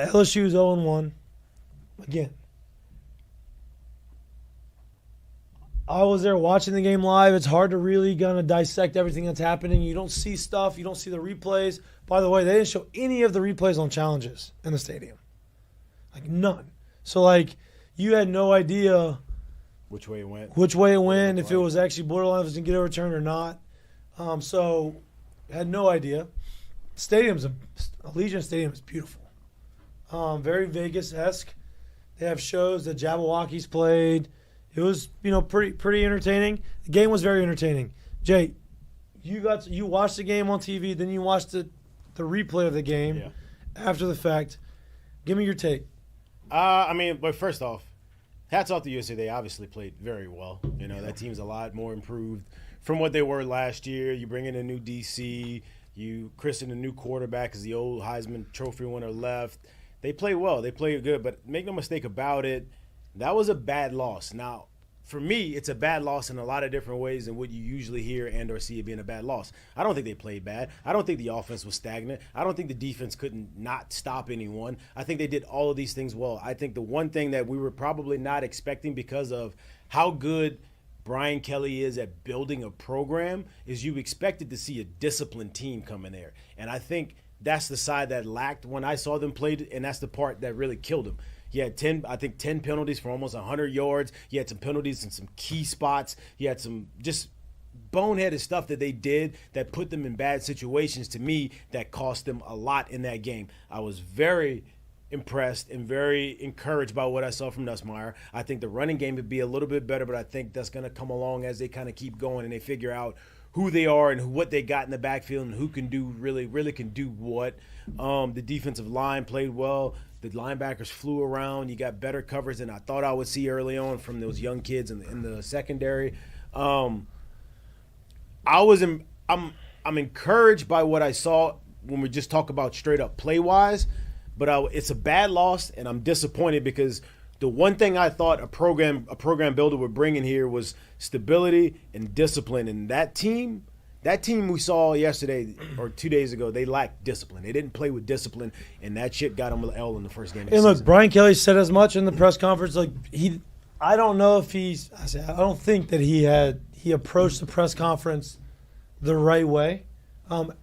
LSU is 0-1. Again, I was there watching the game live. It's hard to really gonna dissect everything that's happening. You don't see stuff. You don't see the replays. By the way, they didn't show any of the replays on challenges in the stadium. Like, none. So, like, you had no idea which way it went, if it was actually borderline, if it was going to get overturned or not. So, had no idea. Allegiant Stadium is beautiful. Very Vegas-esque. They have shows that Jabberwockies played. It was, pretty entertaining. The game was very entertaining. Jay, you watched the game on TV, then you watched the replay of the game after the fact. Give me your take. But first off, hats off to USC. They obviously played very well. That team's a lot more improved from what they were last year. You bring in a new DC. You christen a new quarterback because the old Heisman Trophy winner left. They play well. They play good. But make no mistake about it, that was a bad loss. Now, for me, it's a bad loss in a lot of different ways than what you usually hear and or see it being a bad loss. I don't think they played bad. I don't think the offense was stagnant. I don't think the defense couldn't not stop anyone. I think they did all of these things well. I think the one thing that we were probably not expecting because of how good Brian Kelly is at building a program is you expected to see a disciplined team come in there. And I think that's the side that lacked when I saw them play, and that's the part that really killed them. He had 10 penalties for almost 100 yards. He had some penalties in some key spots. He had some just boneheaded stuff that they did that put them in bad situations, to me, that cost them a lot in that game. I was very impressed and very encouraged by what I saw from Nussmeier. I think the running game would be a little bit better, but I think that's going to come along as they kind of keep going and they figure out who they are and what they got in the backfield and who can do really can do what. The defensive line played well. The linebackers flew around. You got better coverage than I thought I would see early on from those young kids in the secondary. I'm encouraged by what I saw when we just talk about straight up play wise, but it's a bad loss and I'm disappointed because the one thing I thought a program builder would bring in here was stability and discipline, and that team we saw yesterday or 2 days ago, they lacked discipline. They didn't play with discipline, and that shit got them an L in the first game of the season. Look, Brian Kelly said as much in the press conference. Like I don't think that he approached the press conference the right way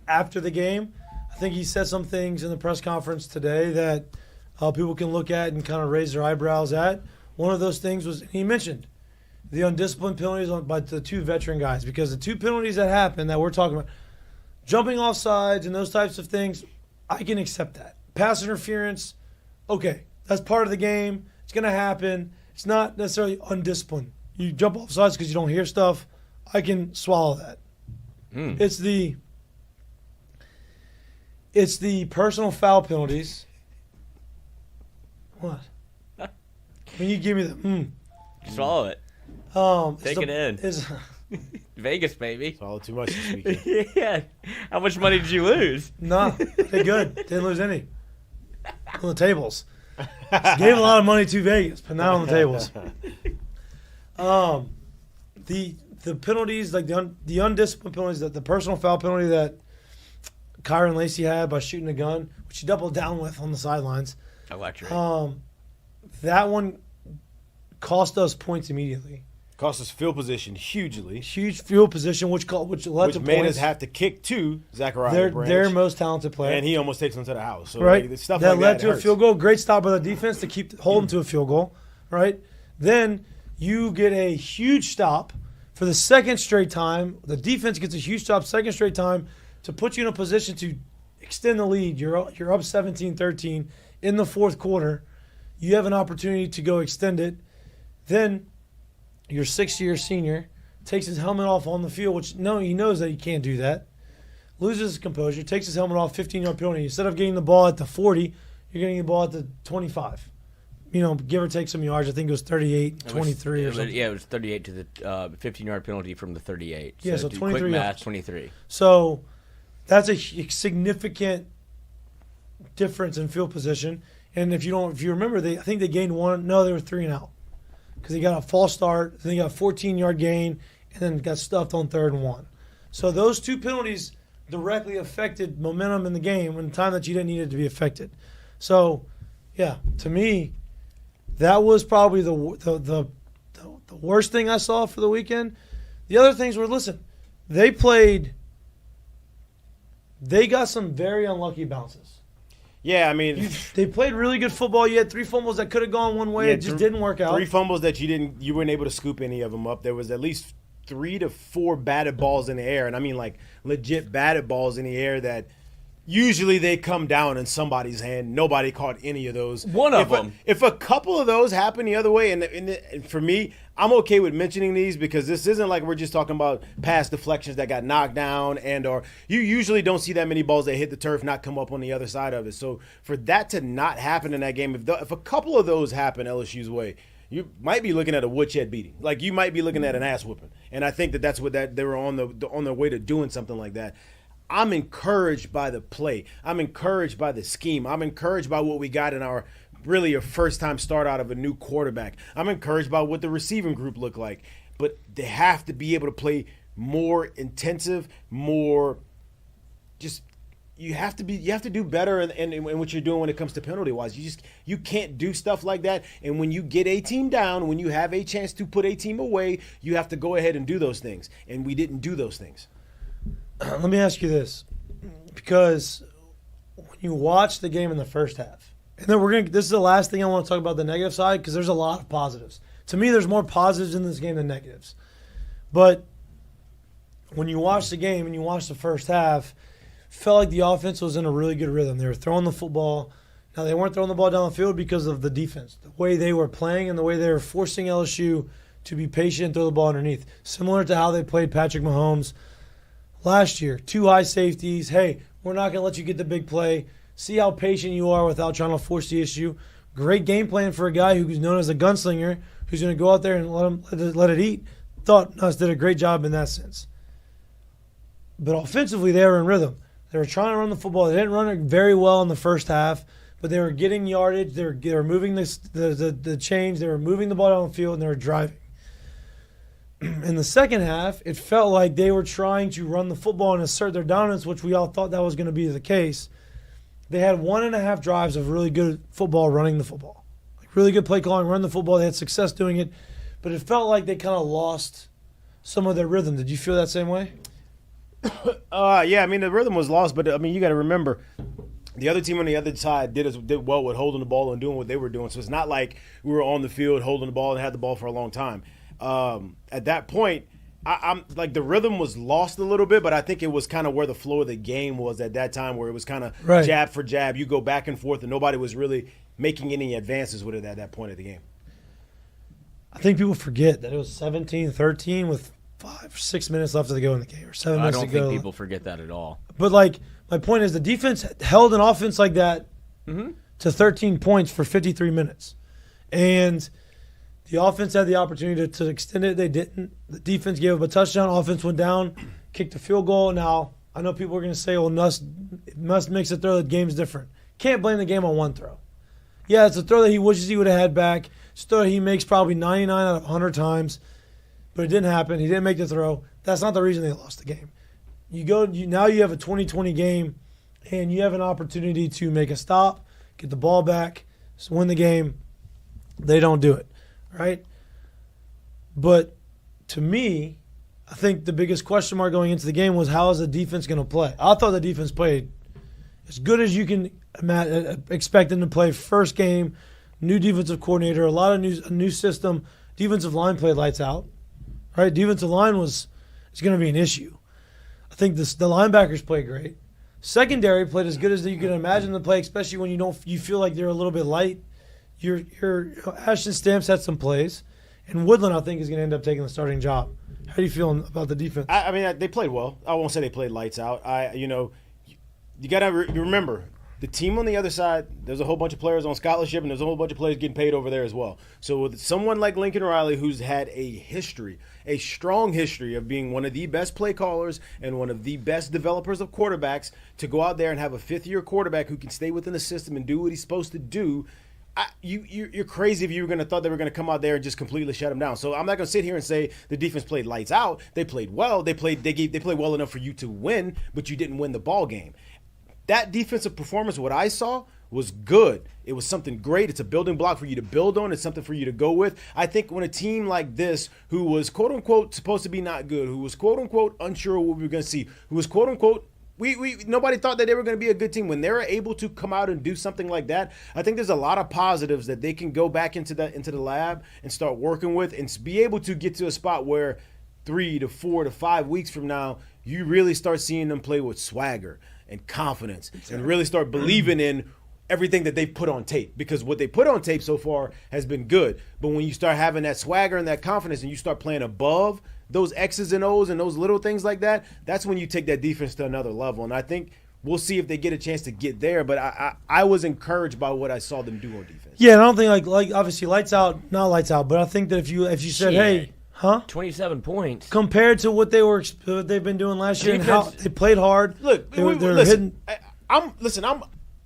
after the game. I think he said some things in the press conference today that people can look at and kind of raise their eyebrows at. One of those things was he mentioned the undisciplined penalties by the two veteran guys, because the two penalties that happened that we're talking about, jumping off sides and those types of things, I can accept that. Pass interference, okay, that's part of the game. It's going to happen. It's not necessarily undisciplined. You jump off sides because you don't hear stuff. I can swallow that. It's the personal foul penalties. What? When you give me the swallow it. Take it in. Vegas, baby. Swallow too much this weekend. Yeah. How much money did you lose? No, they good. Didn't lose any on the tables. Gave a lot of money to Vegas, but not on the tables. The penalties, like the undisciplined penalties, the personal foul penalty that Kyron Lacey had by shooting a gun, which he doubled down with on the sidelines. Electric. That one cost us points immediately. Cost us field position hugely. Huge field position, which led to made points. us have to kick to Zachariah Branch. Their most talented player. And he almost takes them to the house. So right. Stuff that like led that to a hurts. field goal. Great stop by the defense to hold them to a field goal. Right. Then you get a huge stop for the second straight time. The defense gets a huge stop second straight time to put you in a position to extend the lead. You're up 17-13 in the fourth quarter. You have an opportunity to go extend it. Then your sixth-year senior takes his helmet off on the field, which he knows that he can't do that. Loses his composure, takes his helmet off, 15-yard penalty. Instead of getting the ball at the 40, you're getting the ball at the 25. Give or take some yards. I think it was 38-23 or something. Yeah, it was 38 to the 15-yard penalty from the 38. Yeah, so 23 quick math, yards. 23. So that's a significant difference in field position. And if you remember, I think they gained one. No, they were 3 and out because they got a false start. Then they got a 14-yard gain, and then got stuffed on 3rd and 1. So those two penalties directly affected momentum in the game in the time that you didn't need it to be affected. So Yeah, to me, that was probably the worst thing I saw for the weekend. The other things were, listen, they got some very unlucky bounces. Yeah, I mean, they played really good football. You had 3 fumbles that could have gone one way. It just didn't work out. 3 fumbles that you weren't able to scoop any of them up. There was at least 3 to 4 batted balls in the air, and I mean like legit batted balls in the air that usually they come down in somebody's hand. Nobody caught any of those. One of them. If a couple of those happen the other way, and for me, I'm okay with mentioning these because this isn't like we're just talking about past deflections that got knocked down or you usually don't see that many balls that hit the turf not come up on the other side of it. So for that to not happen in that game, if a couple of those happen LSU's way, you might be looking at a woodshed beating. Like you might be looking at an ass whooping. And I think that's what they were on their way to doing something like that. I'm encouraged by the play. I'm encouraged by the scheme. I'm encouraged by what we got in our really a first-time start out of a new quarterback. I'm encouraged by what the receiving group looked like. But they have to be able to play more intensive, more just you have to do better in what you're doing when it comes to penalty-wise. You can't do stuff like that. And when you get a team down, when you have a chance to put a team away, you have to go ahead and do those things. And we didn't do those things. Let me ask you this, because when you watch the game in the first half, and then this is the last thing I want to talk about the negative side because there's a lot of positives. To me, there's more positives in this game than negatives. But when you watch the game and you watch the first half, felt like the offense was in a really good rhythm. They were throwing the football. Now, they weren't throwing the ball down the field because of the defense, the way they were playing and the way they were forcing LSU to be patient and throw the ball underneath, similar to how they played Patrick Mahomes last year. 2 high safeties. Hey, we're not going to let you get the big play. See how patient you are without trying to force the issue. Great game plan for a guy who's known as a gunslinger, who's going to go out there and let it eat. Thought us did a great job in that sense. But offensively, they were in rhythm. They were trying to run the football. They didn't run it very well in the first half, but they were getting yardage. They were moving the chains. They were moving the ball down the field, and they were driving. In the second half, it felt like they were trying to run the football and assert their dominance, which we all thought that was going to be the case. They had 1.5 drives of really good football running the football. Like really good play calling, run the football. They had success doing it, but it felt like they kind of lost some of their rhythm. Did you feel that same way? Yeah, I mean, the rhythm was lost, but, I mean, you got to remember, the other team on the other side did well with holding the ball and doing what they were doing. So it's not like we were on the field holding the ball and had the ball for a long time. At that point, I'm like the rhythm was lost a little bit, but I think it was kind of where the flow of the game was at that time, where it was kind of jab for jab. You go back and forth, and nobody was really making any advances with it at that point of the game. I think people forget that it was 17-13 with 5 or 6 minutes left to go in the game, or 7 minutes to go. I don't think people forget that at all. But, like, my point is the defense held an offense like that to 13 points for 53 minutes. And the offense had the opportunity to extend it. They didn't. The defense gave up a touchdown. Offense went down, kicked a field goal. Now, I know people are going to say, well, Nuss makes a throw. The game's different. Can't blame the game on one throw. Yeah, it's a throw that he wishes he would have had back. It's a throw that he makes probably 99 out of 100 times. But it didn't happen. He didn't make the throw. That's not the reason they lost the game. Now you have a 2020 game, and you have an opportunity to make a stop, get the ball back, win the game. They don't do it, right? But to me, I think the biggest question mark going into the game was how is the defense going to play? I thought the defense played as good as you can expect them to play. First game, new defensive coordinator, a lot of new system. Defensive line played lights out. Right, defensive line is going to be an issue. I think the linebackers played great. Secondary played as good as you can imagine them to play, especially when you feel like they're a little bit light. Your Ashton Stamps had some plays, and Woodland I think is going to end up taking the starting job. How do you feel about the defense? I mean, they played well. I won't say they played lights out. You got to remember. The team on the other side, there's a whole bunch of players on scholarship, and there's a whole bunch of players getting paid over there as well. So with someone like Lincoln Riley, who's had a strong history of being one of the best play callers and one of the best developers of quarterbacks, to go out there and have a fifth-year quarterback who can stay within the system and do what he's supposed to do, you're crazy if you were going to thought they were going to come out there and just completely shut him down. So I'm not going to sit here and say the defense played lights out. They played well. They played well enough for you to win, but you didn't win the ball game. That defensive performance, what I saw, was good. It was something great. It's a building block for you to build on. It's something for you to go with. I think when a team like this, who was quote-unquote supposed to be not good, who was quote-unquote unsure of what we were going to see, who was quote-unquote nobody thought that they were going to be a good team. When they're able to come out and do something like that, I think there's a lot of positives that they can go back into the lab and start working with and be able to get to a spot where 3 to 4 to 5 weeks from now, you really start seeing them play with swagger and confidence and really start believing in everything that they've put on tape, because what they put on tape so far has been good. But when you start having that swagger and that confidence and you start playing above those X's and O's and those little things like that, that's when you take that defense to another level. And I think we'll see if they get a chance to get there. But I was encouraged by what I saw them do on defense. Yeah, and I don't think like obviously lights out, not lights out, but I think that if you said, hey, 27 points compared to what they've been doing last year and how they played hard. Look, listen,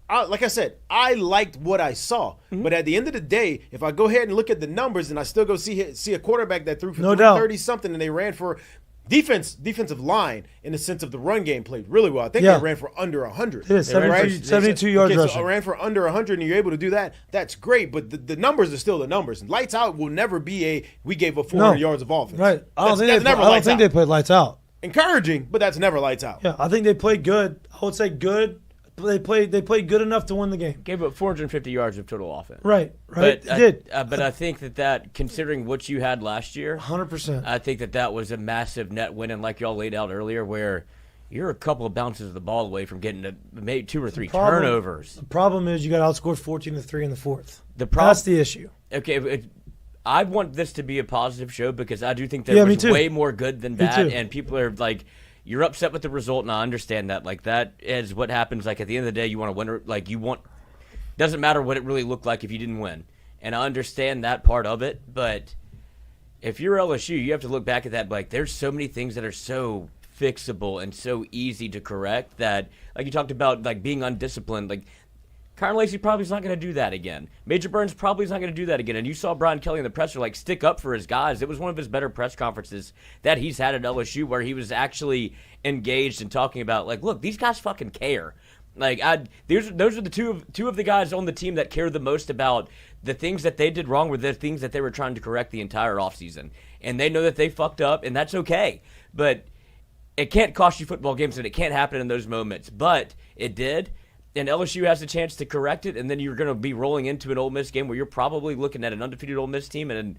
like I said, I liked what I saw. Mm-hmm. But at the end of the day, if I go ahead and look at the numbers and I still go see a quarterback that threw for 330-something and they ran for defensive line in the sense of the run game played really well. I think they ran for under 100. It is, 72 yards rushing. So I ran for under 100 and you're able to do that. That's great, but the numbers are still the numbers. And lights out will never be we gave up 400 yards of offense. Right. I don't think they played lights out. Encouraging, but that's never lights out. Yeah, I think they played good. I would say good. They played good enough to win the game. Gave up 450 yards of total offense. Right. But I think that considering what you had last year, 100%. I think that was a massive net win, and like y'all laid out earlier, where you're a couple of bounces of the ball away from getting maybe 2 or 3 turnovers. The problem is you got outscored 14-3 in the fourth. That's the issue. Okay, I want this to be a positive show because I do think there was way more good than bad, and people are like, you're upset with the result, and I understand that. Like, that is what happens. Like, at the end of the day, you want to win. Like, doesn't matter what it really looked like if you didn't win. And I understand that part of it. But if you're LSU, you have to look back at that. Like, there's so many things that are so fixable and so easy to correct that, like you talked about, like, being undisciplined. Like, Kyron Lacey probably is not going to do that again. Major Burns probably is not going to do that again. And you saw Brian Kelly in the presser, like, stick up for his guys. It was one of his better press conferences that he's had at LSU where he was actually engaged and talking about, like, look, these guys fucking care. Like, those are the two of the guys on the team that care the most about the things that they did wrong were the things that they were trying to correct the entire offseason. And they know that they fucked up, and that's okay. But it can't cost you football games, and it can't happen in those moments. But it did. And LSU has a chance to correct it, and then you're going to be rolling into an Ole Miss game where you're probably looking at an undefeated Ole Miss team and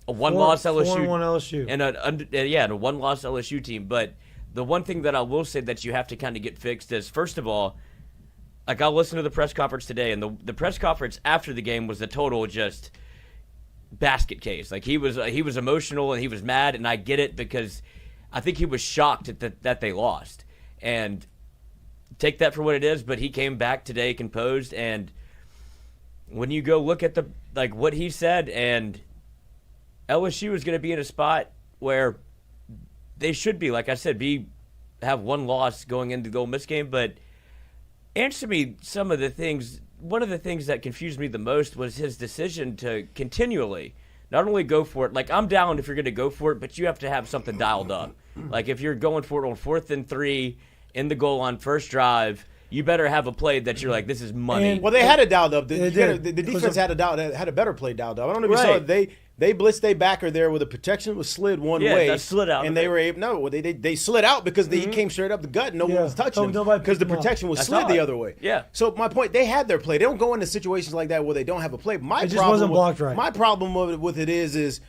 a one-loss LSU. 4-1 LSU. And a one-loss LSU team. But the one thing that I will say that you have to kind of get fixed is, first of all, like I listened to the press conference today, and the press conference after the game was a total just basket case. Like, he was emotional and he was mad, and I get it because I think he was shocked that they lost. And take that for what it is, but he came back today composed, and when you go look at what he said, and LSU is going to be in a spot where they should be, like I said, have one loss going into the Ole Miss game. But answer me some of the things. One of the things that confused me the most was his decision to continually not only go for it. Like, I'm down if you're going to go for it, but you have to have something dialed up. Like, if you're going for it on 4th and 3 in the goal line, first drive, you better have a play that you're like, this is money. Well, they had it dialed up. The defense had a better play dialed up. I don't know if you saw it. They blitzed their backer there where the protection was slid one way. Yeah, that slid out. And they were able – no, they slid out because he came straight up the gut and no one was touching him because the protection was slid the other way. Yeah. So my point, they had their play. They don't go into situations like that where they don't have a play. It just wasn't blocked right. My problem with it is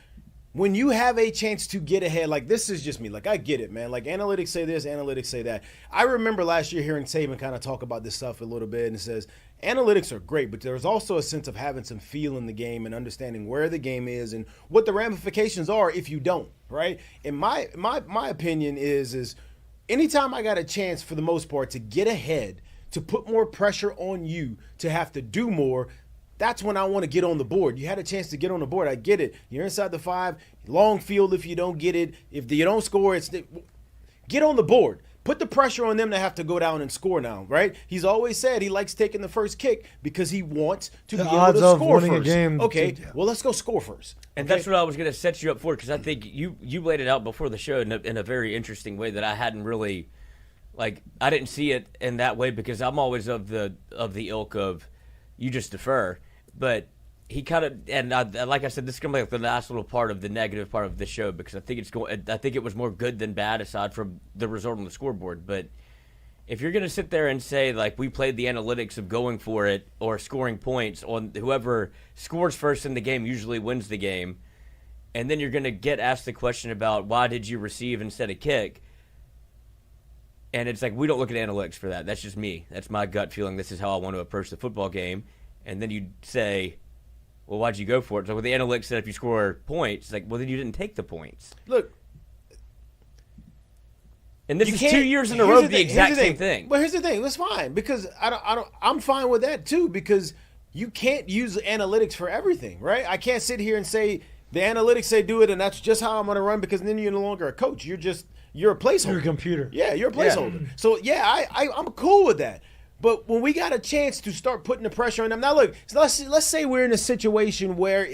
when you have a chance to get ahead, like, this is just me. Like, I get it, man. Like, analytics say this, analytics say that. I remember last year hearing Saban kind of talk about this stuff a little bit, and it says analytics are great, but there's also a sense of having some feel in the game and understanding where the game is and what the ramifications are if you don't, right? And my opinion is anytime I got a chance, for the most part, to get ahead, to put more pressure on you, to have to do more, that's when I want to get on the board. You had a chance to get on the board. I get it. You're inside the 5. Long field if you don't get it. If you don't score, get on the board. Put the pressure on them to have to go down and score now, right? He's always said he likes taking the first kick because he wants to be able to score first. Well, let's go score first. And that's what I was going to set you up for, because I think you laid it out before the show in a very interesting way that I hadn't really, like, I didn't see it in that way, because I'm always of the ilk of you just defer. But he kind of, and like I said, this is going to be like the last little part of the negative part of the show, because I think it was more good than bad aside from the result on the scoreboard. But if you're going to sit there and say, like, we played the analytics of going for it or scoring points on whoever scores first in the game usually wins the game, and then you're going to get asked the question about why did you receive instead of kick, and it's like, we don't look at analytics for that. That's just me. That's my gut feeling. This is how I want to approach the football game. And then you say, well, why'd you go for it? So with the analytics said if you score points, it's like, well, then you didn't take the points. Look. And this is 2 years in a row the exact same thing. But here's the thing. That's fine, because I'm fine with that too, because you can't use analytics for everything, right? I can't sit here and say the analytics say do it and that's just how I'm going to run, because then you're no longer a coach. You're a placeholder. You're a computer. Yeah, you're a placeholder. Yeah. So, yeah, I'm cool with that. But when we got a chance to start putting the pressure on them, now look, let's say we're in a situation where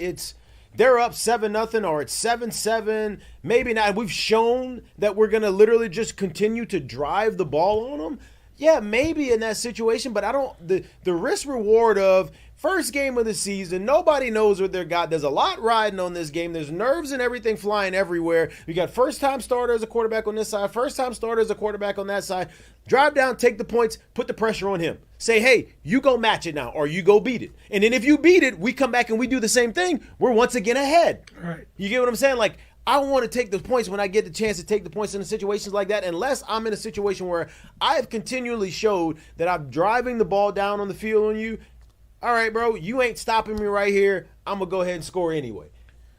they're up 7-0 or it's 7-7. Maybe not. We've shown that we're going to literally just continue to drive the ball on them. Yeah, maybe in that situation, but I don't. The risk reward of first game of the season, nobody knows what they got. There's a lot riding on this game. There's nerves and everything flying everywhere. We got first-time starter as a quarterback on this side, first-time starter as a quarterback on that side. Drive down, take the points, put the pressure on him. Say, hey, you go match it now, or you go beat it. And then if you beat it, we come back and we do the same thing. We're once again ahead. Right. You get what I'm saying? Like, I want to take the points when I get the chance to take the points in situations like that, unless I'm in a situation where I have continually showed that I'm driving the ball down on the field on you. All right, bro, you ain't stopping me right here. I'm going to go ahead and score anyway.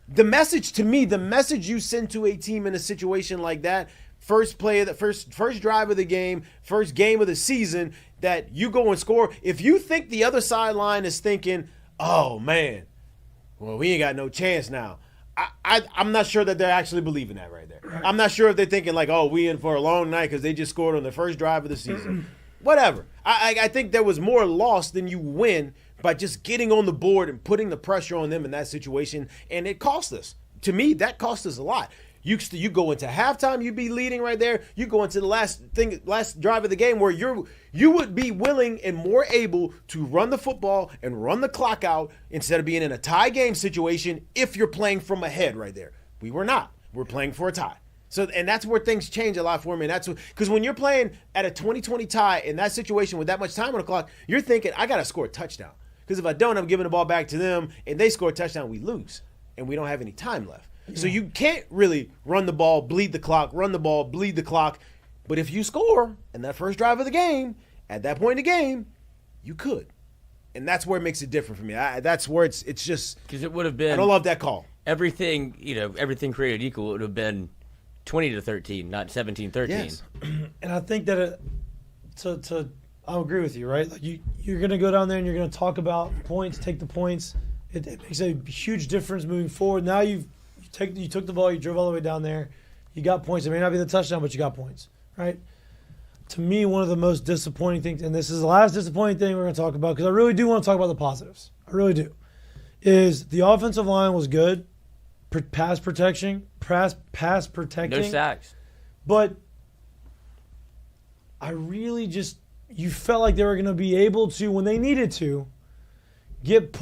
The message to me, the message you send to a team in a situation like that, first play of the first drive of the game, first game of the season, that you go and score. If you think the other sideline is thinking, oh, man, well, we ain't got no chance now. I'm not sure that they're actually believing that right there. Right. I'm not sure if they're thinking like, oh, we in for a long night because they just scored on the first drive of the season. Whatever. I think there was more loss than you win by just getting on the board and putting the pressure on them in that situation, and it cost us. To me, that cost us a lot. You go into halftime, you be leading right there. You go into the last drive of the game where you would be willing and more able to run the football and run the clock out instead of being in a tie game situation if you're playing from ahead right there. We were not. We're playing for a tie. So, and that's where things change a lot for me. And that's because when you're playing at a 20-20 tie in that situation with that much time on the clock, you're thinking, I got to score a touchdown. Because if I don't, I'm giving the ball back to them, and they score a touchdown, we lose, and we don't have any time left. So you can't really run the ball, bleed the clock, run the ball, bleed the clock. But if you score in that first drive of the game, at that point in the game, you could. And that's where it makes it different for me. That's where it's just – because it would have been – I don't love that call. Everything created equal, it would have been 20-13, not 17-13. Yes. And I think that I agree with you, right? Like you're going to go down there and you're going to talk about points, take the points. It makes a huge difference moving forward. Now you took the ball, you drove all the way down there, you got points. It may not be the touchdown, but you got points, right? To me, one of the most disappointing things, and this is the last disappointing thing we're going to talk about, because I really do want to talk about the positives. I really do. Is the offensive line was good, pass protecting, no sacks, but I really you felt like they were going to be able to, when they needed to, get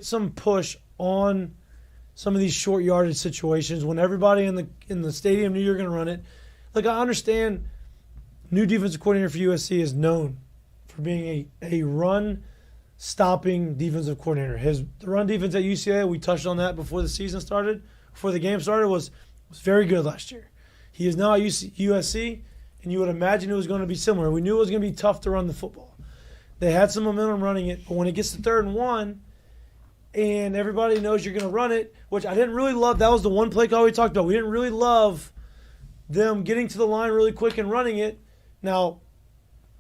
some push on some of these short yardage situations when everybody in the stadium knew you were going to run it. Like, I understand new defensive coordinator for USC is known for being a run-stopping defensive coordinator. The run defense at UCLA, we touched on that before the season started, before the game started, was very good last year. He is now at USC, and you would imagine it was going to be similar. We knew it was going to be tough to run the football. They had some momentum running it, but when it gets to 3rd and 1, and everybody knows you're going to run it, which I didn't really love. That was the one play call we talked about. We didn't really love them getting to the line really quick and running it. Now,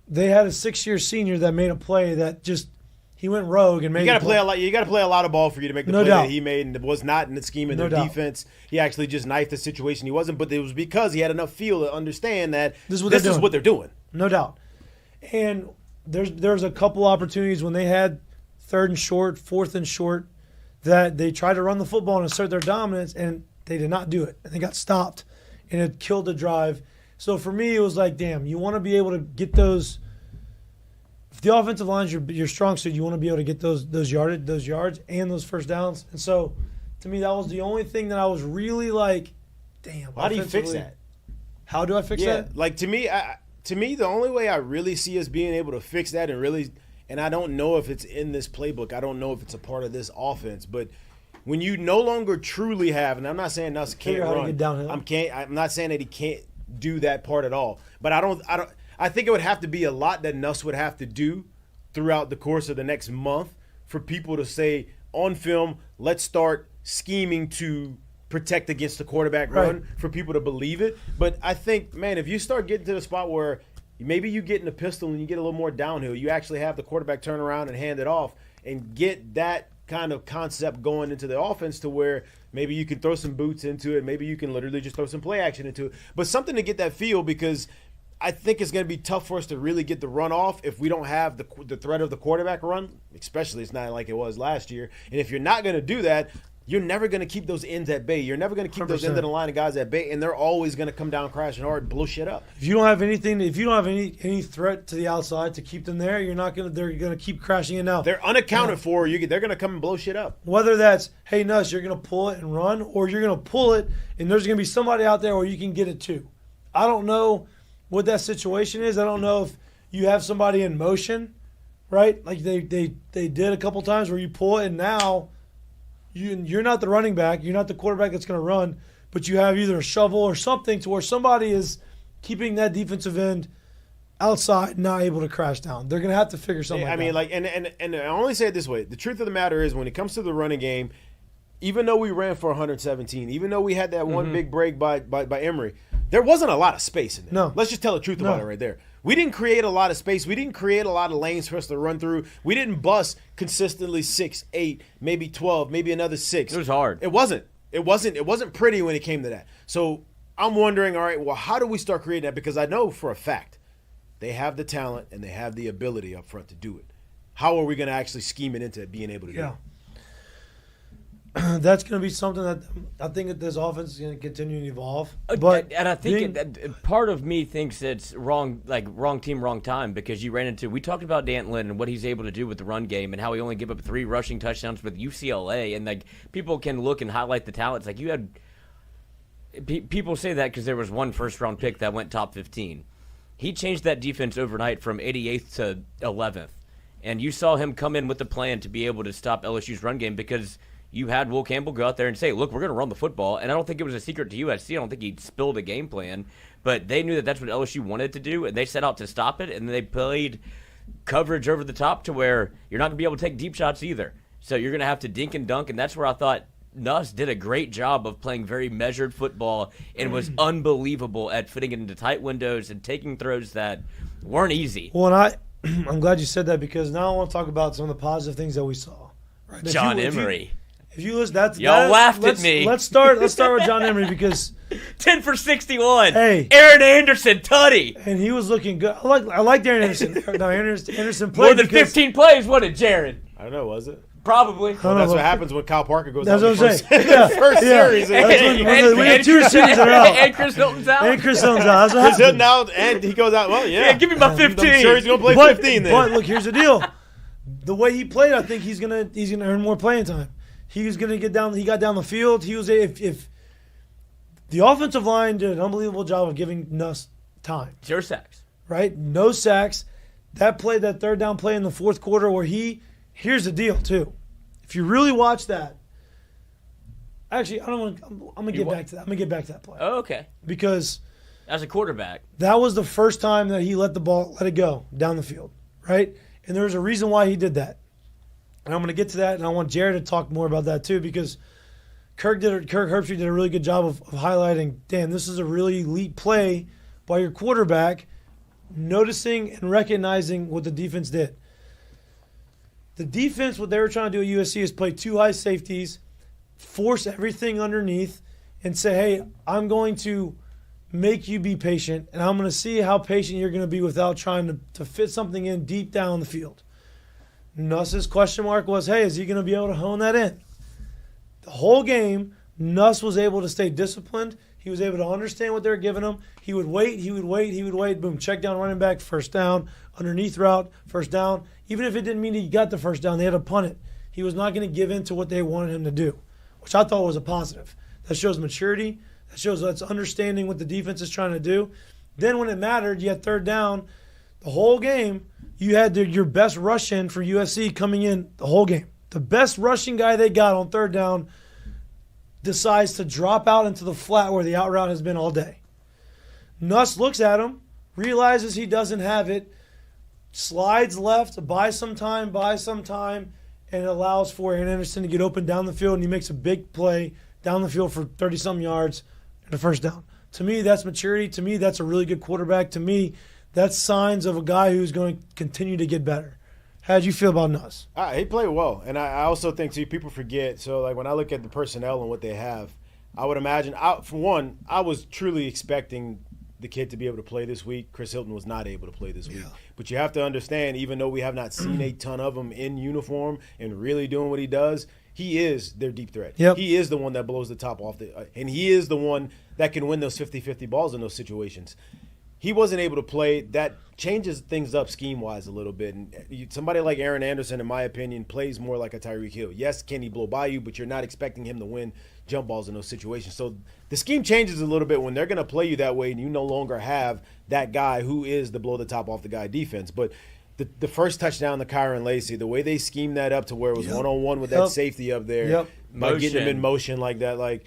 they had a 6-year senior that made a play that just he went rogue and made. You got to play a lot. You got to play a lot of ball for you to make the play that he made, and it was not in the scheme of their defense. He actually just knifed the situation. He wasn't, but it was because he had enough feel to understand that this is what they're doing. No doubt. And there's a couple opportunities when they had 3rd and short, 4th and short, that they tried to run the football and assert their dominance, and they did not do it. And they got stopped, and it killed the drive. So for me, it was like, damn, you want to be able to get those if the offensive line's your strong suit, you want to be able to get those yards and those first downs. And so, to me, that was the only thing that I was really like, damn. How do you fix that? How do I fix that? Like to me, the only way I really see us being able to fix that and I don't know if it's in this playbook. I don't know if it's a part of this offense, but when you no longer truly have, and I'm not saying Nuss can't run. To get downhill. I'm not saying that he can't do that part at all. But I think it would have to be a lot that Nuss would have to do throughout the course of the next month for people to say on film, let's start scheming to protect against the quarterback run, for people to believe it. But I think, man, if you start getting to the spot where maybe you get in the pistol and you get a little more downhill, you actually have the quarterback turn around and hand it off and get that kind of concept going into the offense to where maybe you can throw some boots into it. Maybe you can literally just throw some play action into it. But something to get that feel, because I think it's going to be tough for us to really get the run off if we don't have the threat of the quarterback run, especially it's not like it was last year. And if you're not going to do that, you're never going to keep those ends at bay. You're never going to keep 100%. Those end of the line of guys at bay, and they're always going to come down crashing hard and blow shit up. If you don't have any threat to the outside to keep them there, they're going to keep crashing in now. They're unaccounted for. They're going to come and blow shit up. Whether that's, hey, Nuss, you're going to pull it and run, or you're going to pull it and there's going to be somebody out there where you can get it to. I don't know what that situation is. I don't know if you have somebody in motion, right? Like they did a couple times where you pull it and now you're not the running back, you're not the quarterback that's going to run, but you have either a shovel or something to where somebody is keeping that defensive end outside, not able to crash down. They're going to have to figure something out. I mean, like, and I only say it this way. The truth of the matter is when it comes to the running game, even though we ran for 117, even though we had that one big break by Emory, there wasn't a lot of space in there. No. Let's just tell the truth about it right there. We didn't create a lot of space. We didn't create a lot of lanes for us to run through. We didn't bust consistently 6, 8, maybe 12, maybe another 6. It was hard. It wasn't pretty when it came to that. So I'm wondering, all right, well, how do we start creating that? Because I know for a fact they have the talent and they have the ability up front to do it. How are we going to actually scheme it into being able to do it? That's going to be something that I think that this offense is going to continue to evolve. But and I think part of me thinks it's wrong, like wrong team, wrong time, because we talked about Dantlin and what he's able to do with the run game and how he only gave up 3 rushing touchdowns with UCLA, and like people can look and highlight the talents. Like you had people say that because there was one first-round pick that went top 15. He changed that defense overnight from 88th to 11th, and you saw him come in with the plan to be able to stop LSU's run game because you had Will Campbell go out there and say, look, we're going to run the football. And I don't think it was a secret to USC. I don't think he spilled a game plan. But they knew that that's what LSU wanted to do, and they set out to stop it. And they played coverage over the top to where you're not going to be able to take deep shots either. So you're going to have to dink and dunk. And that's where I thought Nuss did a great job of playing very measured football and was unbelievable at fitting it into tight windows and taking throws that weren't easy. Well, and I'm glad you said that, because now I want to talk about some of the positive things that we saw. Right? John Emery. If you listen, y'all laughed at me. Let's start with John Emery, because 10 for 61. Hey, Aaron Anderson, tutty, and he was looking good. I like Aaron Anderson. No, Anderson played more than 15 plays. What did Jared? I don't know. Was it? Probably. Well, that's what happens when Kyle Parker goes out the first series. We have 2 receivers that are out. And Chris Hilton's out. Chris Hilton out, and he goes out. Well, yeah. Give me my 15. I'm sure he's gonna play 15 then. But look, here's the deal. The way he played, I think he's gonna earn more playing time. He was gonna get down. He got down the field. He was if the offensive line did an unbelievable job of giving Nuss time. 0 sacks. Right? No sacks. That third down play in the fourth quarter where here's the deal too. If you really watch that, actually, I'm gonna get back to that. I'm gonna get back to that play. Oh, okay. Because as a quarterback, that was the first time that he let it go down the field, right? And there's a reason why he did that. And I'm going to get to that, and I want Jared to talk more about that too, because Kirk Herbstreit did a really good job of highlighting, damn, this is a really elite play by your quarterback, noticing and recognizing what the defense did. The defense, what they were trying to do at USC is play 2 high safeties, force everything underneath, and say, hey, I'm going to make you be patient, and I'm going to see how patient you're going to be without trying to fit something in deep down the field. Nuss's question mark was, hey, is he going to be able to hone that in? The whole game, Nuss was able to stay disciplined. He was able to understand what they were giving him. He would wait. Boom, check down running back, first down, underneath route, first down. Even if it didn't mean he got the first down, they had to punt it. He was not going to give in to what they wanted him to do, which I thought was a positive. That shows maturity. That shows that's understanding what the defense is trying to do. Then when it mattered, you had third down. The whole game, you had your best rush-in for USC coming in the whole game. The best rushing guy they got on third down decides to drop out into the flat where the out route has been all day. Nuss looks at him, realizes he doesn't have it, slides left, buys some time, and it allows for Aaron Anderson to get open down the field, and he makes a big play down the field for 30-something yards and a first down. To me, that's maturity. To me, that's a really good quarterback. To me, that's signs of a guy who's going to continue to get better. How did you feel about Nuss? He played well, and I also think, too, people forget. So, like, when I look at the personnel and what they have, I would imagine, for one, I was truly expecting the kid to be able to play this week. Chris Hilton was not able to play this week. Yeah. But you have to understand, even though we have not seen a ton of him in uniform and really doing what he does, he is their deep threat. Yep. He is the one that blows the top off, and he is the one that can win those 50-50 balls in those situations. He wasn't able to play. That changes things up scheme-wise a little bit. And somebody like Aaron Anderson, in my opinion, plays more like a Tyreek Hill. Yes, can he blow by you, but you're not expecting him to win jump balls in those situations. So the scheme changes a little bit when they're going to play you that way and you no longer have that guy who is the blow-the-top-off-the-guy defense. But the first touchdown to Kyron Lacy, the way they schemed that up to where it was one-on-one with that safety up there, by getting him in motion like that,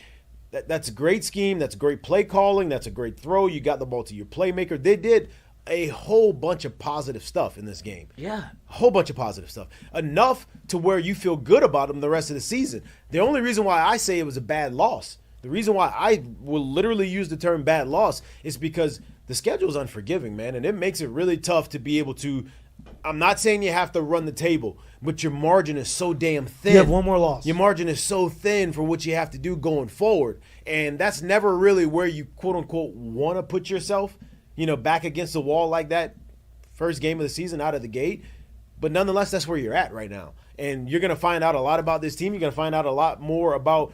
that's a great scheme. That's great play calling. That's a great throw. You got the ball to your playmaker. They did a whole bunch of positive stuff in this game. Yeah. A whole bunch of positive stuff. Enough to where you feel good about them the rest of the season. The only reason why I say it was a bad loss, the reason why I will literally use the term bad loss is because the schedule is unforgiving, man, and it makes it really tough to be able to – I'm not saying you have to run the table, but your margin is so damn thin. You have one more loss. Your margin is so thin for what you have to do going forward. And that's never really where you, quote-unquote, want to put yourself, back against the wall like that first game of the season out of the gate. But nonetheless, that's where you're at right now. And you're going to find out a lot about this team. You're going to find out a lot more about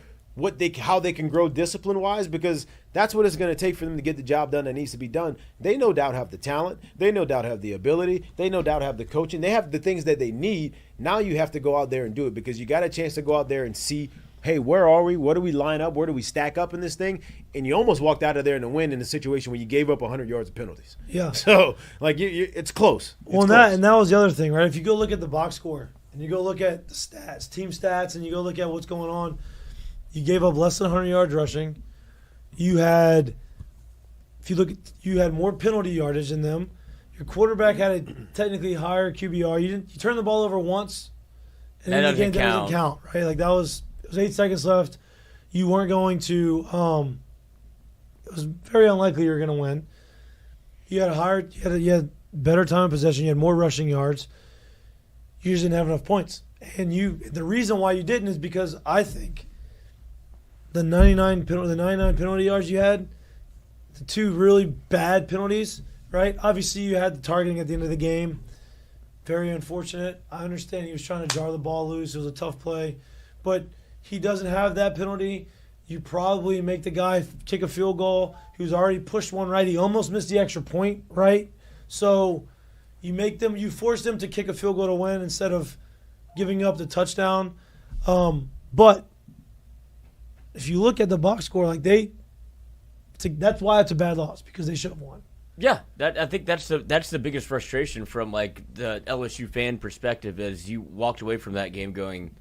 how they can grow discipline-wise, because that's what it's going to take for them to get the job done that needs to be done. They no doubt have the talent. They no doubt have the ability. They no doubt have the coaching. They have the things that they need. Now you have to go out there and do it, because you got a chance to go out there and see, hey, where are we? What do we line up? Where do we stack up in this thing? And you almost walked out of there in a win in a situation where you gave up 100 yards of penalties. Yeah. So, it's close. Well, that was the other thing, right? If you go look at the box score and you go look at the stats, team stats, and you go look at what's going on, you gave up less than 100 yards rushing. You had more penalty yardage than them. Your quarterback had a technically higher QBR. You turned the ball over once, and then the game doesn't count, right? Like it was 8 seconds left. You weren't going to. It was very unlikely you were going to win. You had better time of possession. You had more rushing yards. You just didn't have enough points, and the reason why you didn't is because I think. The 99 penalty yards you had, the two really bad penalties, right? Obviously, you had the targeting at the end of the game. Very unfortunate. I understand he was trying to jar the ball loose. It was a tough play. But he doesn't have that penalty. You probably make the guy kick a field goal. He was already pushed one right. He almost missed the extra point, right? So you force them to kick a field goal to win instead of giving up the touchdown. But if you look at the box score, that's why it's a bad loss, because they should have won. Yeah, I think that's the biggest frustration from the LSU fan perspective, is you walked away from that game going,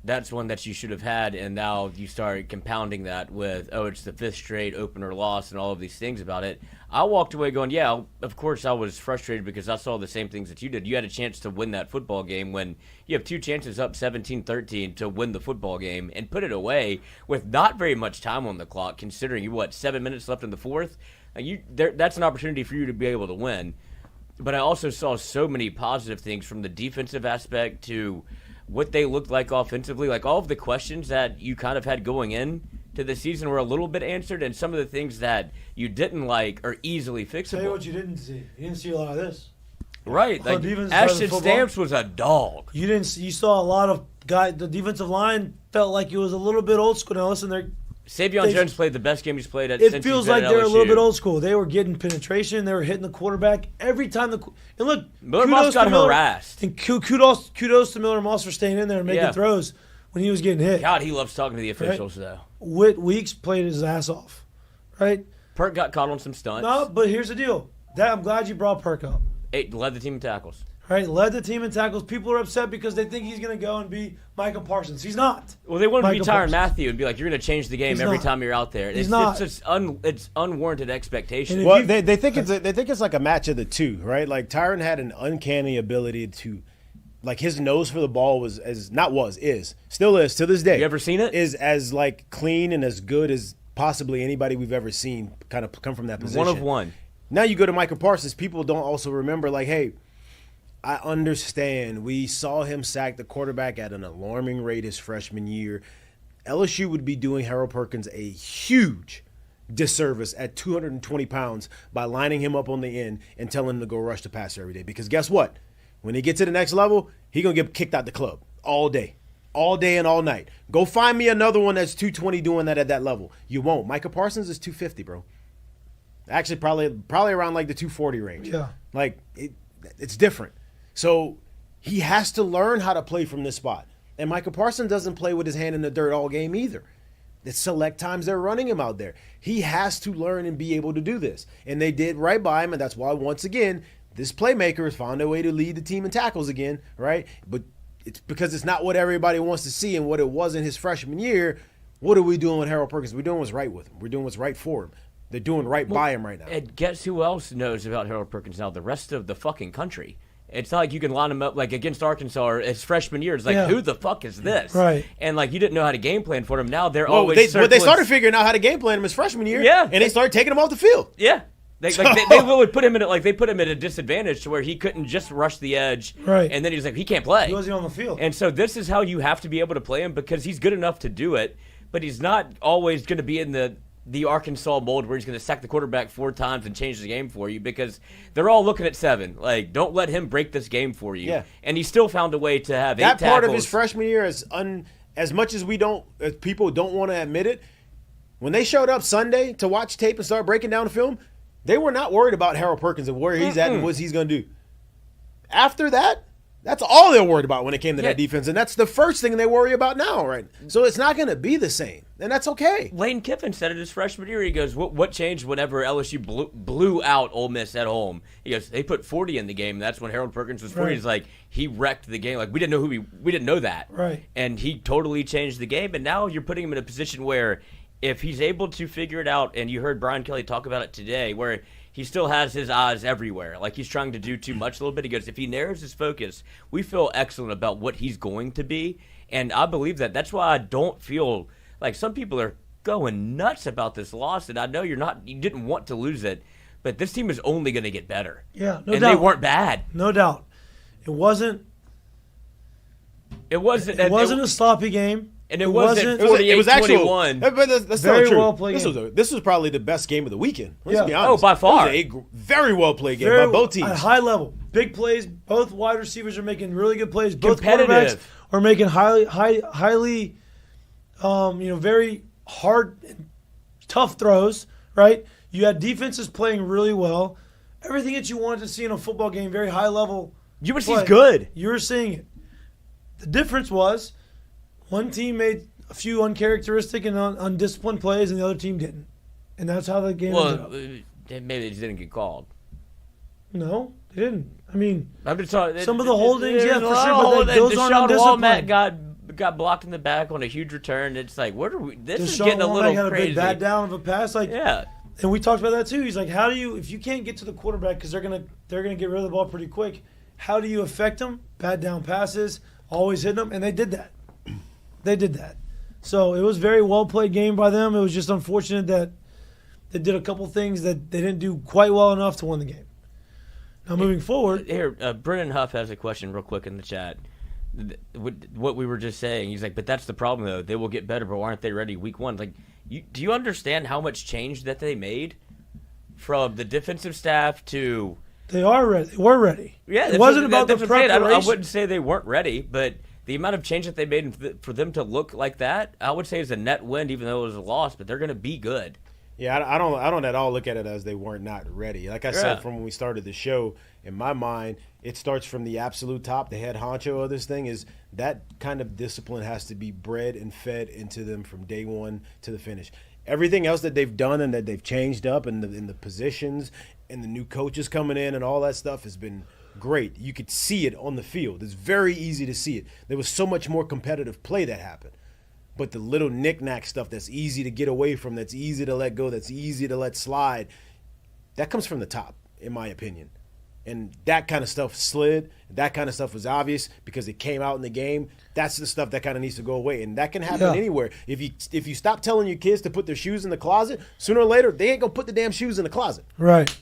that's one that you should have had, and now you start compounding that with, it's the 5th straight opener loss and all of these things about it. I walked away going, yeah, of course I was frustrated because I saw the same things that you did. You had a chance to win that football game when you have 2 chances up 17-13 to win the football game and put it away with not very much time on the clock, considering 7 minutes left in the 4th. That's an opportunity for you to be able to win. But I also saw so many positive things from the defensive aspect to what they looked like offensively. All of the questions that you kind of had going in to the season were a little bit answered, and some of the things that you didn't like are easily fixable. Tell you what you didn't see. You didn't see a lot of this. Right. Ashton Stamps was a dog. You saw a lot of guys. The defensive line felt like it was a little bit old school. Now listen, Savion Jones played the best game he's played at. It feels like they're a little bit old school. They were getting penetration. They were hitting the quarterback every time. And look, Miller Moss got harassed. And kudos to Miller Moss for staying in there and making throws when he was getting hit. God, he loves talking to the officials, though. Whit Weeks played his ass off, right? Perk got caught on some stunts. No, but here's the deal. I'm glad you brought Perk up. Led the team in tackles. Right, led the team in tackles. People are upset because they think he's going to go and be Micah Parsons. He's not. Well, they want to be Tyrann Mathieu and be like, you're going to change the game every time you're out there. He's not. It's unwarranted expectation. Well, they think it's like a match of the two, right? Like Tyrann had an uncanny ability to, like his nose for the ball still is to this day. You ever seen it? Is as like clean and as good as possibly anybody we've ever seen kind of come from that position. One of one. Now you go to Micah Parsons. People don't also remember like, hey, I understand. We saw him sack the quarterback at an alarming rate his freshman year. LSU would be doing Harold Perkins a huge disservice at 220 pounds by lining him up on the end and telling him to go rush the passer every day. Because guess what? When he gets to the next level, he's going to get kicked out the club all day and all night. Go find me another one that's 220 doing that at that level. You won't. Micah Parsons is 250, bro. Actually, probably around like the 240 range. Yeah. Like, it's different. So he has to learn how to play from this spot. And Micah Parsons doesn't play with his hand in the dirt all game either. It's select times they're running him out there. He has to learn and be able to do this. And they did right by him, and that's why, once again, this playmaker has found a way to lead the team in tackles again, right? But it's because it's not what everybody wants to see and what it was in his freshman year. What are we doing with Harold Perkins? We're doing what's right with him. We're doing what's right for him. They're doing right by him right now. And guess who else knows about Harold Perkins now? The rest of the fucking country. It's not like you can line him up like against Arkansas or his freshman year. It's like, who the fuck is this? Right. And like you didn't know how to game plan for him. Now they're they started figuring out how to game plan him his freshman year. Yeah. And they started taking him off the field. Yeah. They would put him at a disadvantage to where he couldn't just rush the edge. Right. And then he was like, he can't play. He wasn't on the field. And so this is how you have to be able to play him because he's good enough to do it, but he's not always going to be in the Arkansas mold where he's going to sack the quarterback 4 times and change the game for you because they're all looking at 7. Like, don't let him break this game for you. Yeah. And he still found a way to have 8 that tackles. part of his freshman year, as much as people don't want to admit it, when they showed up Sunday to watch tape and start breaking down the film, they were not worried about Harold Perkins and where he's at and what he's going to do. After that, that's all they're worried about when it came to that defense, and that's the first thing they worry about now, right? So it's not going to be the same, and that's okay. Lane Kiffin said it his freshman year. He goes, what changed whenever LSU blew out Ole Miss at home? He goes, they put 40 in the game, and that's when Harold Perkins was 40. Right. He's like, he wrecked the game. Like, we didn't know that. Right. And he totally changed the game, and now you're putting him in a position where if he's able to figure it out, and you heard Brian Kelly talk about it today, where he still has his eyes everywhere. Like he's trying to do too much a little bit. He goes, if he narrows his focus, we feel excellent about what he's going to be. And I believe that. That's why I don't feel like some people are going nuts about this loss. And I know you didn't want to lose it, but this team is only going to get better. Yeah, no doubt. And they weren't bad. No doubt. It wasn't a sloppy game. And it wasn't 48-21. That's very well played. This was probably the best game of the weekend. Let's be honest. Oh, by far. It was a very well played game by both teams. At high level. Big plays. Both wide receivers are making really good plays. Both quarterbacks are making highly very hard, tough throws, right? You had defenses playing really well. Everything that you wanted to see in a football game, very high level. USC's good. You were seeing it. The difference was one team made a few uncharacteristic and undisciplined plays, and the other team didn't. And that's how the game ended up. Maybe they just didn't get called. No, they didn't. I mean, I'm just talking, some of the holdings, for sure, but those aren't undisciplined. Walmart got blocked in the back on a huge return. It's like, what are we? This is getting a little crazy. Had a big bad down of a pass, yeah. And we talked about that too. He's like, how do you, if you can't get to the quarterback because they're gonna get rid of the ball pretty quick, how do you affect them? Bad down passes, always hitting them, and they did that. They did that. So it was a very well-played game by them. It was just unfortunate that they did a couple things that they didn't do quite well enough to win the game. Now, moving forward. Here, Brennan Huff has a question real quick in the chat. What we were just saying. He's like, but that's the problem, though. They will get better, but aren't they ready week 1? Like, do you understand how much change that they made from the defensive staff to... They are ready. They were ready. Yeah, it wasn't about the preparation. I wouldn't say they weren't ready, but... the amount of change that they made for them to look like that, I would say is a net win, even though it was a loss. But they're going to be good. Yeah, I don't at all look at it as they weren't not ready. Like I said from when we started the show, in my mind, it starts from the absolute top. The head honcho of this thing is that kind of discipline has to be bred and fed into them from day one to the finish. Everything else that they've done and that they've changed up in the positions and the new coaches coming in and all that stuff has been great. You could see it on the field. It's very easy to see it. There was so much more competitive play that happened. But the little knick-knack stuff that's easy to get away from, that's easy to let go, that's easy to let slide, that comes from the top, in my opinion. And that kind of stuff slid. That kind of stuff was obvious because it came out in the game. That's the stuff that kind of needs to go away. And that can happen anywhere. If you stop telling your kids to put their shoes in the closet, sooner or later, they ain't going to put the damn shoes in the closet. Right.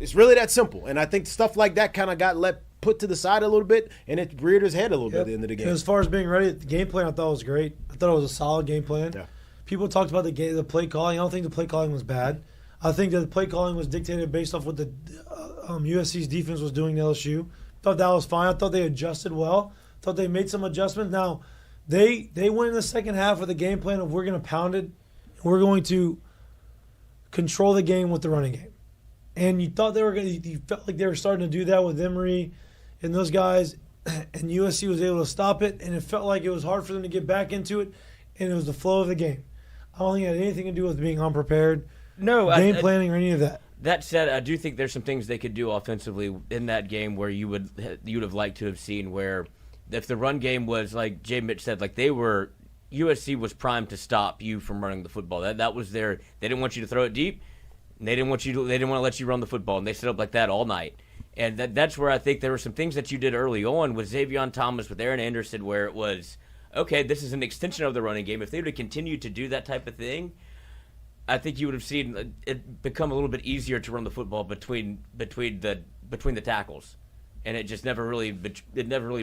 It's really that simple. And I think stuff like that kind of got put to the side a little bit, and it reared his head a little bit at the end of the game. And as far as being ready, the game plan I thought was great. I thought it was a solid game plan. Yeah. People talked about the play calling. I don't think the play calling was bad. I think that the play calling was dictated based off what the USC's defense was doing to LSU. Thought that was fine. I thought they adjusted well. Thought they made some adjustments. Now, they went in the second half with a game plan of we're going to pound it. We're going to control the game with the running game. And you thought you felt like they were starting to do that with Emory and those guys, and USC was able to stop it, and it felt like it was hard for them to get back into it, and it was the flow of the game. I don't think it had anything to do with being unprepared, game planning, or any of that. That said, I do think there's some things they could do offensively in that game where you would have liked to have seen where if the run game was, like Jay Mitch said, like USC was primed to stop you from running the football. That was they didn't want you to throw it deep, and they didn't want to let you run the football, and they set up like that all night. And that's where I think there were some things that you did early on with Xavier Thomas, with Aaron Anderson, where it was, okay, this is an extension of the running game. If they would have continued to do that type of thing, I think you would have seen it become a little bit easier to run the football between the tackles, and it just never really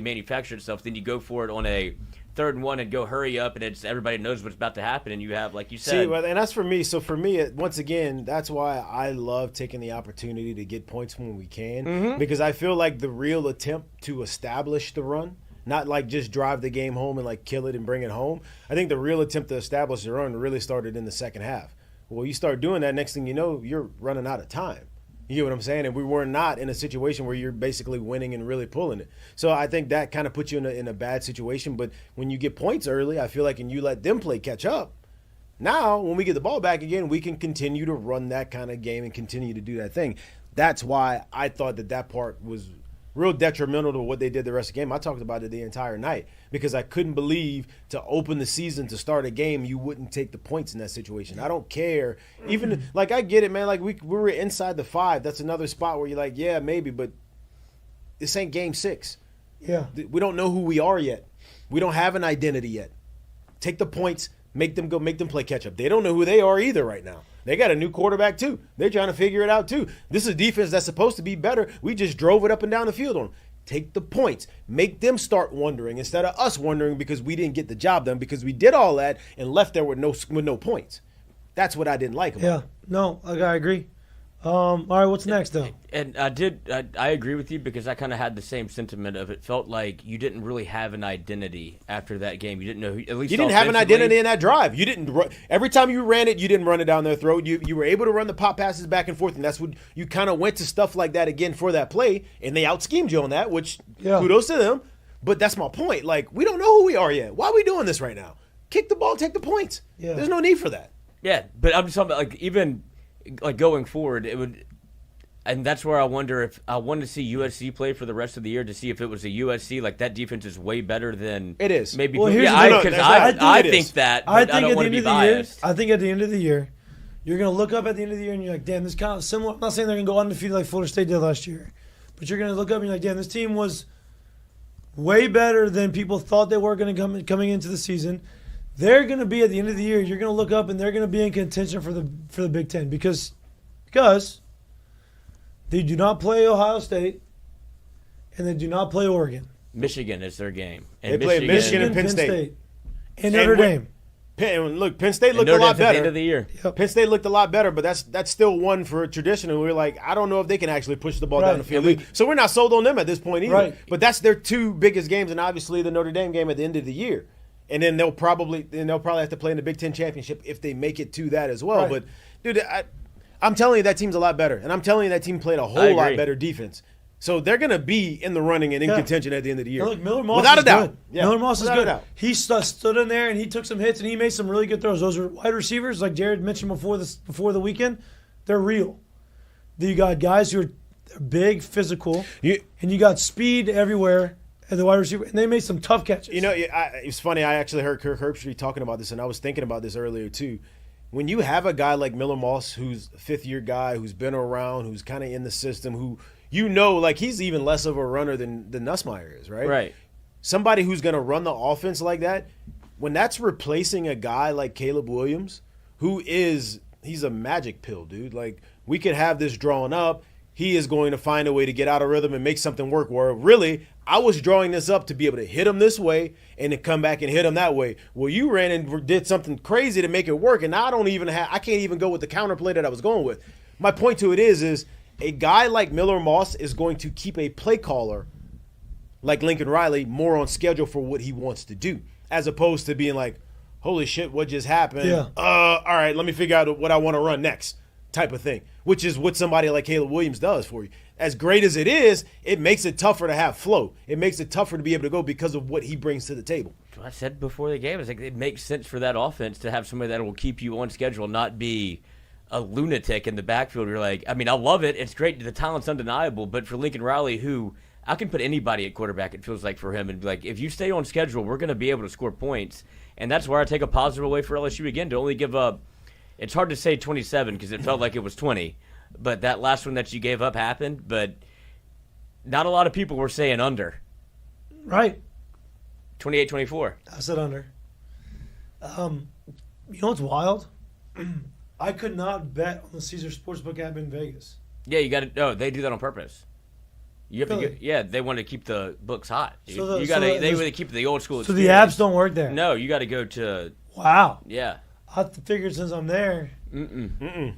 manufactured itself. Then you go for it on a 3rd and 1 and go hurry up, and everybody knows what's about to happen, and you have, like you said. See, and that's for me. So for me, once again, that's why I love taking the opportunity to get points when we can, because I feel like the real attempt to establish the run, not like just drive the game home and like kill it and bring it home. I think the real attempt to establish the run really started in the second half. Well, you start doing that, next thing you know, you're running out of time. You get what I'm saying? And we were not in a situation where you're basically winning and really pulling it. So I think that kind of puts you in a bad situation. But when you get points early, I feel like, and you let them play catch up, now when we get the ball back again, we can continue to run that kind of game and continue to do that thing. That's why I thought that part was real detrimental to what they did the rest of the game. I talked about it the entire night because I couldn't believe to open the season, to start a game, you wouldn't take the points in that situation. I don't care. Even, like, I get it, man. Like, we were inside the 5. That's another spot where you're like, yeah, maybe, but this ain't game 6. Yeah. We don't know who we are yet. We don't have an identity yet. Take the points, make them play catch up. They don't know who they are either right now. They got a new quarterback, too. They're trying to figure it out, too. This is a defense that's supposed to be better. We just drove it up and down the field on them. Take the points. Make them start wondering instead of us wondering because we didn't get the job done, because we did all that and left there with no points. That's what I didn't like about it. No, I agree. All right, what's next, though? And I agree with you because I kind of had the same sentiment of it felt like you didn't really have an identity after that game. You didn't know at least you didn't have an identity in that drive. You didn't every time you ran it, you didn't run it down their throat. You were able to run the pop passes back and forth, and that's what you kind of went to stuff like that again for that play, and they out-schemed you on that, which kudos to them. But that's my point. Like, we don't know who we are yet. Why are we doing this right now? Kick the ball, take the points. Yeah. There's no need for that. Yeah, but I'm just talking about, like, even like going forward, it would, and that's where I wonder if I wanted to see USC play for the rest of the year to see if it was a USC, like that defense is way better than it is. Maybe well, I think that. I don't want to be biased. I think at the end of the year, you're going to look up at the end of the year and you're like, damn, this kind of similar. I'm not saying they're going to go undefeated like Florida State did last year, but you're going to look up and you're like, damn, this team was way better than people thought they were going to coming into the season. They're going to be at the end of the year. You're going to look up and they're going to be in contention for the Big Ten because they do not play Ohio State and they do not play Oregon. Michigan is their game. And they play Michigan and Penn State. And Notre Dame. Penn State looked a lot better. At the end of the year. Yep. Penn State looked a lot better, but that's still one for tradition. And we're like, I don't know if they can actually push the ball down the field. So we're not sold on them at this point either. Right. But that's their two biggest games, and obviously the Notre Dame game at the end of the year. And then they'll probably have to play in the Big Ten championship if they make it to that as well. Right. But dude, I'm telling you that team's a lot better, and I'm telling you that team played a whole lot better defense. So they're going to be in the running and in contention at the end of the year. Look, Miller Moss without is a doubt. good. Yeah. Miller Moss is Without good. a doubt. He stood in there and he took some hits and he made some really good throws. Those are wide receivers, like Jared mentioned before the weekend. They're real. You got guys who are big, physical, and you got speed everywhere at the wide receiver, and they made some tough catches. You know, it's funny. I actually heard Kirk Herbstreit talking about this, and I was thinking about this earlier too. When you have a guy like Miller Moss, who's a fifth-year guy, who's been around, who's kind of in the system, who like he's even less of a runner than Nussmeier is, right? Right. Somebody who's going to run the offense like that, when that's replacing a guy like Caleb Williams, he's a magic pill, dude. Like, we could have this drawn up. He is going to find a way to get out of rhythm and make something work. Where really, I was drawing this up to be able to hit him this way and then come back and hit him that way. Well, you ran and did something crazy to make it work, and now I can't even go with the counterplay that I was going with. My point to it is a guy like Miller Moss is going to keep a play caller like Lincoln Riley more on schedule for what he wants to do, as opposed to being like, holy shit, what just happened? Yeah. All right, let me figure out what I want to run next type of thing, which is what somebody like Caleb Williams does for you. As great as it is, it makes it tougher to have flow. It makes it tougher to be able to go because of what he brings to the table. I said before the game, it makes sense for that offense to have somebody that will keep you on schedule, not be a lunatic in the backfield. You're like, I love it. It's great. The talent's undeniable. But for Lincoln Riley, who I can put anybody at quarterback, it feels like for him, and be like, if you stay on schedule, we're going to be able to score points. And that's where I take a positive away for LSU again, to only give up. It's hard to say 27 because it felt like it was 20. But that last one that you gave up happened. But not a lot of people were saying under. Right. 28-24. I said under. You know what's wild? I could not bet on the Caesar Sportsbook app in Vegas. Yeah, you got to. No, they do that on purpose. You have Really? to. They want to keep the books hot. They really keep the old school. So the experience. apps don't work there. No, you got to go to. Wow. Yeah. I figured since I'm there. Mm-mm.